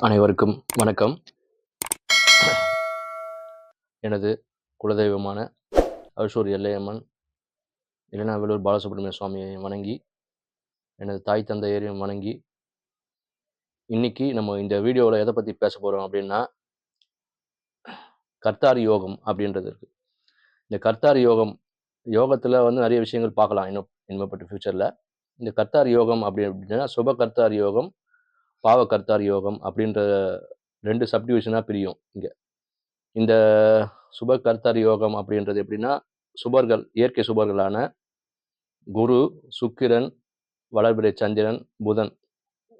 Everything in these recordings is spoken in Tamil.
அனைவருக்கும் வணக்கம். எனது குலதெய்வமான அவசூர் எல்லையம்மன் இளநாவலூர் பாலசுப்ரமணிய சுவாமியை வணங்கி, எனது தாய் தந்தையரையும் வணங்கி, இன்னைக்கு நம்ம இந்த வீடியோவில் எதை பற்றி பேச போகிறோம் அப்படின்னா, கர்த்தார் யோகம் அப்படின்றது இருக்குது. இந்த கர்த்தார் யோகத்தில் வந்து நிறைய விஷயங்கள் பார்க்கலாம் இனிமேப்பட்ட ஃப்யூச்சரில். இந்த கர்த்தார் யோகம் அப்படின்னா சுப கர்த்தார் யோகம், பாவ கர்த்தார் யோகம் அப்படின்ற 2 சப்டிவிஷனாக பிரியும் இங்கே. இந்த சுப கர்த்தார் யோகம் அப்படின்றது எப்படின்னா, சுபர்கள், இயற்கை சுபர்களான குரு, சுக்கிரன், வளர்பிறை சந்திரன், புதன்,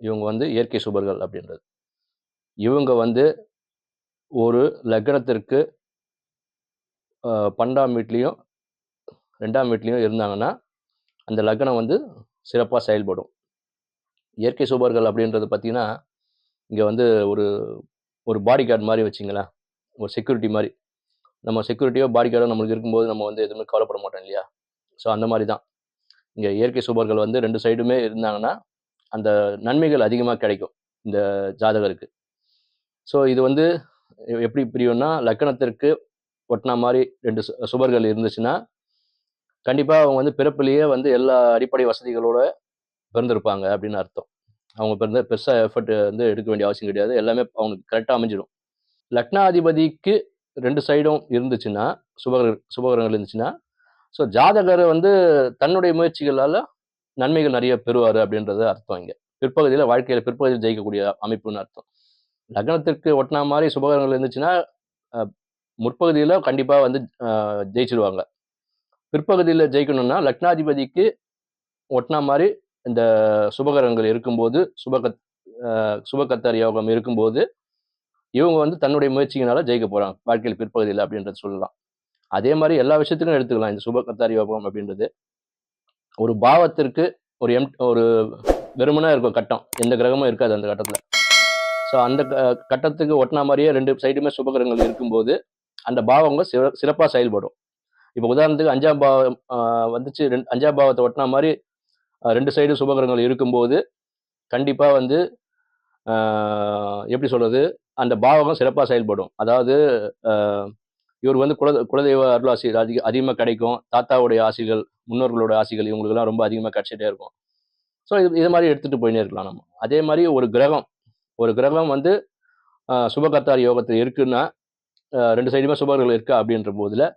இவங்க வந்து இயற்கை சுபர்கள் அப்படின்றது. இவங்க வந்து ஒரு லக்னத்திற்கு 12ஆம் வீட்லேயும் 2ஆம் வீட்லேயும் இருந்தாங்கன்னா அந்த லக்னம் வந்து சிறப்பாக செயல்படும். இயற்கை சுபர்கள் அப்படின்றது பார்த்தீங்கன்னா, இங்கே வந்து ஒரு ஒரு பாடி கார்டு மாதிரி வச்சிங்களேன், ஒரு செக்யூரிட்டி மாதிரி. நம்ம செக்யூரிட்டியோ பாடி கார்டோ நம்மளுக்கு இருக்கும்போது நம்ம வந்து எதுவுமே கவலைப்பட மாட்டோம் இல்லையா? ஸோ அந்த மாதிரி தான் இங்கே இயற்கை சுபர்கள் வந்து 2 சைடுமே இருந்தாங்கன்னா அந்த நன்மைகள் அதிகமாக கிடைக்கும் இந்த ஜாதகருக்கு. ஸோ இது வந்து எப்படி பிரியும்னா, லக்கணத்திற்கு ஒட்டினா மாதிரி 2 சுபர்கள் இருந்துச்சுன்னா, கண்டிப்பாக அவங்க வந்து பிறப்பிலேயே வந்து எல்லா அடிப்படை வசதிகளோட பிறந்திருப்பாங்க அப்படின்னு அர்த்தம். அவங்க பெருசாக எஃபர்ட் வந்து எடுக்க வேண்டிய அவசியம் கிடையாது. எல்லாமே அவங்களுக்கு கரெக்டாக அமைஞ்சிடும். லக்னாதிபதிக்கு 2 சைடும் இருந்துச்சுன்னா, சுபகிரகங்கள் இருந்துச்சுன்னா, ஸோ ஜாதகர் வந்து தன்னுடைய முயற்சிகளால் நன்மைகள் நிறைய பெறுவார் அப்படின்றது அர்த்தம் இங்கே. வாழ்க்கையில் பிற்பகுதியில் ஜெயிக்கக்கூடிய அமைப்புன்னு அர்த்தம். லக்னத்திற்கு ஒட்டினா மாதிரி சுபகிரகங்கள் இருந்துச்சுன்னா, முற்பகுதியில் கண்டிப்பாக வந்து ஜெயிச்சிருவாங்க. பிற்பகுதியில் ஜெயிக்கணும்னா லக்னாதிபதிக்கு ஒட்டினா மாதிரி இந்த சுபகிரகங்கள் இருக்கும்போது, சுபகர்த்தார் யோகம் இருக்கும்போது, இவங்க வந்து தன்னுடைய முயற்சியினால ஜெயிக்க போகிறாங்க வாழ்க்கையில் பிற்பகுதியில் அப்படின்றத சொல்லலாம். அதே மாதிரி எல்லா விஷயத்துக்கும் எடுத்துக்கலாம் இந்த சுபகர்த்தார் யோகம் அப்படின்றது. ஒரு பாவத்திற்கு ஒரு வெறுமனா இருக்கும் கட்டம், எந்த கிரகமும் இருக்காது அந்த கட்டத்தில். ஸோ அந்த கட்டத்துக்கு ஒட்டினா மாதிரியே 2 சைடுமே சுபகிரகங்கள் இருக்கும்போது அந்த பாவங்கள் சிறப்பாக செயல்படும். இப்போ உதாரணத்துக்கு 5ஆம் பாவம் வந்துச்சு, 5ஆம் பாவத்தை ஒட்டினா மாதிரி 2 சைடு சுபகிரகங்கள் இருக்கும்போது கண்டிப்பாக வந்து எப்படி சொல்றது, அந்த பாவகம் சிறப்பாக செயல்படும். அதாவது இவர் வந்து குலதெய்வ அருளாசி அதிகமாக கிடைக்கும். தாத்தாவுடைய ஆசிகள், முன்னோர்களோட ஆசிகள் இவங்களுக்குலாம் ரொம்ப அதிகமாக கிடைச்சிட்டே இருக்கும். ஸோ இது மாதிரி எடுத்துகிட்டு போயினே இருக்கலாம் நம்ம. அதே மாதிரி ஒரு கிரகம் வந்து சுபகர்த்தார் யோகத்தில் இருக்குன்னா, 2 சைடுமே சுபர்கள் இருக்கா அப்படின்ற போதுல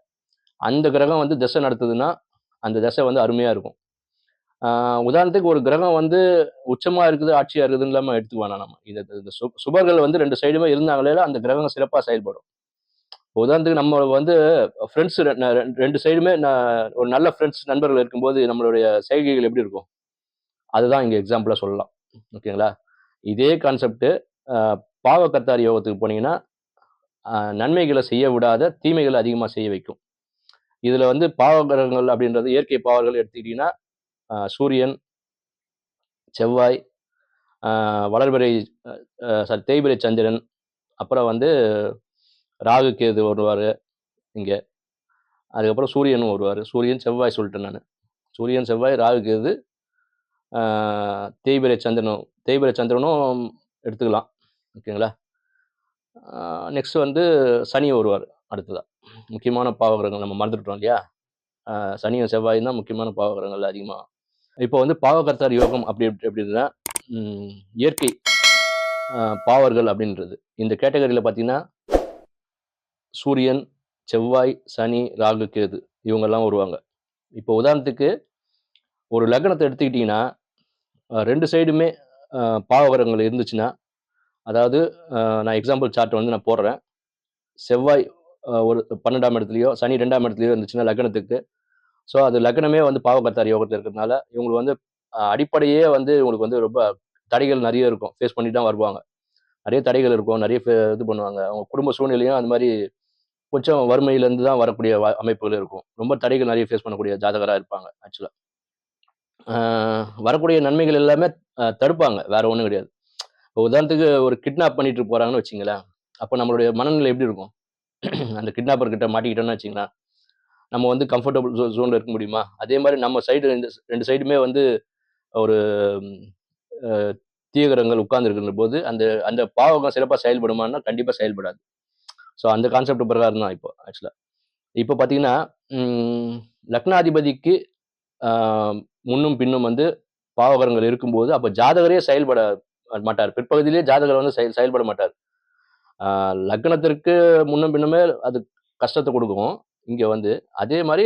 அந்த கிரகம் வந்து திசை நடத்துதுன்னா அந்த திசை வந்து அருமையாக இருக்கும். உதாரணத்துக்கு ஒரு கிரகம் வந்து உச்சமா இருக்குது, ஆட்சியா இருக்குதுன்னு இல்லாமல் எடுத்துக்க வேணாம் நம்ம. இந்த சுபர்கள் வந்து 2 சைடுமே இருந்தாங்களே அந்த கிரகம் சிறப்பாக செயல்படும். உதாரணத்துக்கு நம்ம வந்து ஃப்ரெண்ட்ஸ் 2 சைடுமே ஒரு நல்ல ஃப்ரெண்ட்ஸ், நண்பர்கள் இருக்கும்போது நம்மளுடைய செய்கைகள் எப்படி இருக்கும், அதுதான் இங்கே எக்ஸாம்பிளாக சொல்லலாம். ஓகேங்களா? இதே கான்செப்ட் பாவகர்த்தார் யோகத்துக்கு போனீங்கன்னா, நன்மைகளை செய்ய விடாத தீமைகளை அதிகமாக செய்ய வைக்கும். இதுல வந்து பாவகிரகங்கள் அப்படின்றது இயற்கை பாவர்கள் எடுத்துக்கிட்டீங்கன்னா, சூரியன், செவ்வாய், வளர்பிறை தேய்பிறை சந்திரன், அப்புறம் வந்து ராகு கேது வருவார் இங்கே. அதுக்கப்புறம் சூரியனும் வருவார். சூரியன் செவ்வாய் சொல்லிட்டேன் நான். சூரியன் செவ்வாய் ராகு கேது, தேய்பிறை சந்திரனும் எடுத்துக்கலாம். ஓகேங்களா? நெக்ஸ்ட் வந்து சனி வருவார் அடுத்ததா. முக்கியமான பாவகிரகங்கள் நம்ம மறந்துட்டோம் இல்லையா? சனியும் செவ்வாயும் தான் முக்கியமான பாவகிரகங்கள் அதிகமாக. இப்போ வந்து பாவகர்த்தார் யோகம் எப்படின்னா, இயற்கை பாவர்கள் அப்படின்றது இந்த கேட்டகரியில் பார்த்தீங்கன்னா, சூரியன், செவ்வாய், சனி, ராகு, கேது இவங்கெல்லாம் வருவாங்க. இப்போ உதாரணத்துக்கு ஒரு லக்னத்தை எடுத்துக்கிட்டிங்கன்னா, 2 சைடுமே பாவகிரகங்கள் இருந்துச்சுன்னா, அதாவது நான் எக்ஸாம்பிள் சார்ட் வந்து நான் போடுறேன். செவ்வாய் ஒரு 12ஆம் இடத்துலையோ, சனி 2ஆம் இடத்துலையோ இருந்துச்சுன்னா லக்னத்துக்கு, ஸோ அது லக்னமே வந்து பாவகர்த்தார் யோகத்தில் இருக்கிறதுனால இவங்களுக்கு வந்து அடிப்படையே வந்து இவங்களுக்கு வந்து ரொம்ப தடைகள் நிறைய இருக்கும். ஃபேஸ் பண்ணி தான் வருவாங்க. நிறைய தடைகள் இருக்கும். நிறைய இது பண்ணுவாங்க. அவங்க குடும்ப சூழ்நிலையும் அந்த மாதிரி கொஞ்சம் வறுமையிலேருந்து தான் வரக்கூடிய அமைப்புகள் இருக்கும். ரொம்ப தடைகள் நிறைய ஃபேஸ் பண்ணக்கூடிய ஜாதகராக இருப்பாங்க ஆக்சுவலாக. வரக்கூடிய நன்மைகள் எல்லாமே தடுப்பாங்க. வேற ஒன்றும் கிடையாது. இப்போ உதாரணத்துக்கு ஒரு கிட்னாப் பண்ணிட்டு போறாங்கன்னு வச்சுங்களேன். அப்போ நம்மளுடைய மனநிலை எப்படி இருக்கும்? அந்த கிட்னாப்பர் கிட்ட மாட்டிக்கிட்டோம்னு வச்சுங்களேன், நம்ம வந்து கம்ஃபர்டபுள் ஜோன்ல இருக்க முடியுமா? அதே மாதிரி நம்ம சைடு 2 சைடுமே வந்து ஒரு தீய கிரகங்கள் உட்கார்ந்துருக்கின்ற போது அந்த அந்த பாவகம் சிறப்பா செயல்படுமான்னா கண்டிப்பா செயல்படாது. ஸோ அந்த கான்செப்ட் பிரகாரம் தான் இப்போ ஆக்சுவலா. இப்போ பார்த்தீங்கன்னா, ம் லக்னாதிபதிக்கு ஆ முன்னும் பின்னும் வந்து பாவகரங்கள் இருக்கும்போது, அப்ப ஜாதகரே செயல்பட மாட்டார். பிற்பகுதியிலே ஜாதகர் வந்து செயல்பட மாட்டார். ஆ லக்னத்திற்கு முன்னும் பின்னுமே அது கஷ்டத்த குடுக்கும். இங்க வந்து அதே மாரி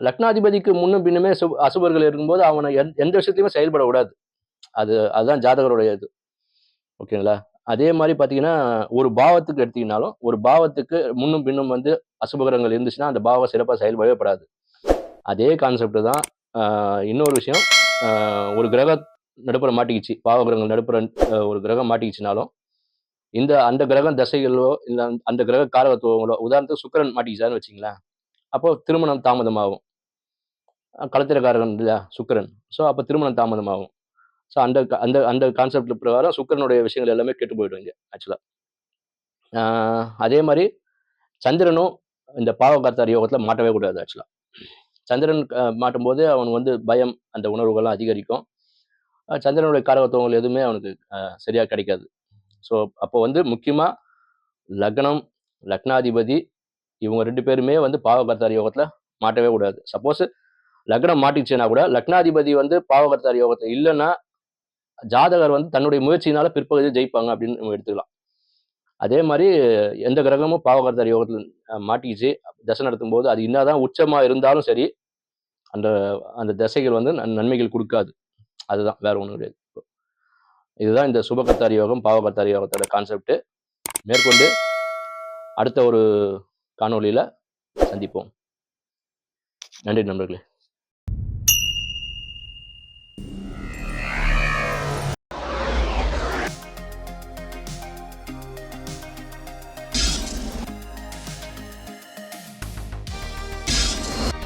லக்னாதிபதிக்கு முன்னும் பின்னுமே அசுபர்கள் இருக்கும்போது, அவன எந்த விஷயத்திலயுமே செயல்பட விடாது. அதுதான் ஜாதகருடைய இது. ஓகேங்களா? அதே மாரி பார்த்தீங்கன்னா, ஒரு பாவத்துக்கு எடுத்தீங்கனாலும், ஒரு பாவத்துக்கு முன்னும் பின்னும் வந்து அசுபகிரகங்கள் இருந்துச்சுன்னா, அந்த பாவம் சிறப்பா செயல்படவே படாது. அதே கான்செப்ட் தான். அ இன்னொரு விஷயம், அ ஒரு கிரகம் நடுப்புற மாட்டிக்கிச்சு. பாவகிரகங்கள் நடுப்புற ஒரு கிரகம் மாட்டிக்கிச்சுனாலும், அந்த கிரகம் தசைகளோ, இல்ல அந்த கிரக காரகத்துவங்களோ உதாரணத்துக்கு சுக்கிரன் மாட்டிக்கிச்சாருன்னு வச்சுக்கங்களேன், அப்போ திருமணம் தாமதமாகும். களத்திரக்காரகன் இல்லையா? சுக்கிரன். ஸோ அப்ப திருமணம் தாமதமாகும். ஸோ அந்த அந்த அந்த கான்செப்ட் பிரகாரம் சுக்கிரனுடைய விஷயங்கள் எல்லாமே கெட்டு போயிடும் இங்க ஆக்சுவலா. ஆ அதே மாரி சந்திரனும் இந்த பாவகர்த்தார் யோகத்துல மாட்டவே கூடாது ஆக்சுவலா. சந்திரன் மாட்டும்போது அவனுக்கு வந்து பயம், அந்த உணர்வுகள்லாம் அதிகரிக்கும். சந்திரனுடைய காரகத்துவங்கள் எதுவுமே அவனுக்கு சரியா கிடைக்காது. ஸோ அப்போ வந்து முக்கியமா லக்னம், லக்னாதிபதி இவங்க 2 பேருமே வந்து பாவகர்த்தார் யோகத்துல மாட்டவே கூடாது. சப்போஸ் லக்னம் மாட்டிச்சுன்னா கூட, லக்னாதிபதி வந்து பாவகர்த்தார் யோகத்துல இல்லன்னா, ஜாதகர் வந்து தன்னுடைய முயற்சியினால பிற்பகுதியில் ஜெயிப்பாங்க அப்படின்னு நம்ம எடுத்துக்கலாம். அதே மாரி எந்த கிரகமும் பாவகர்த்தார் யோகத்துல மாட்டிக்கிச்சு, தசை நடத்தும்போது அது என்னதான் உச்சமா இருந்தாலும் சரி, அந்த அந்த தசைகள் வந்து நன்மைகள் குடுக்காது. அதுதான் வேற ஒண்ணும் கிடையாது. இதுதான் இந்த சுபகர்த்தார் யோகம், பாவகர்த்தார் யோகத்தோட கான்செப்ட். மேற்கொண்டு அடுத்த ஒரு காணொளியில சந்திப்போம். நன்றி நண்பர்களே.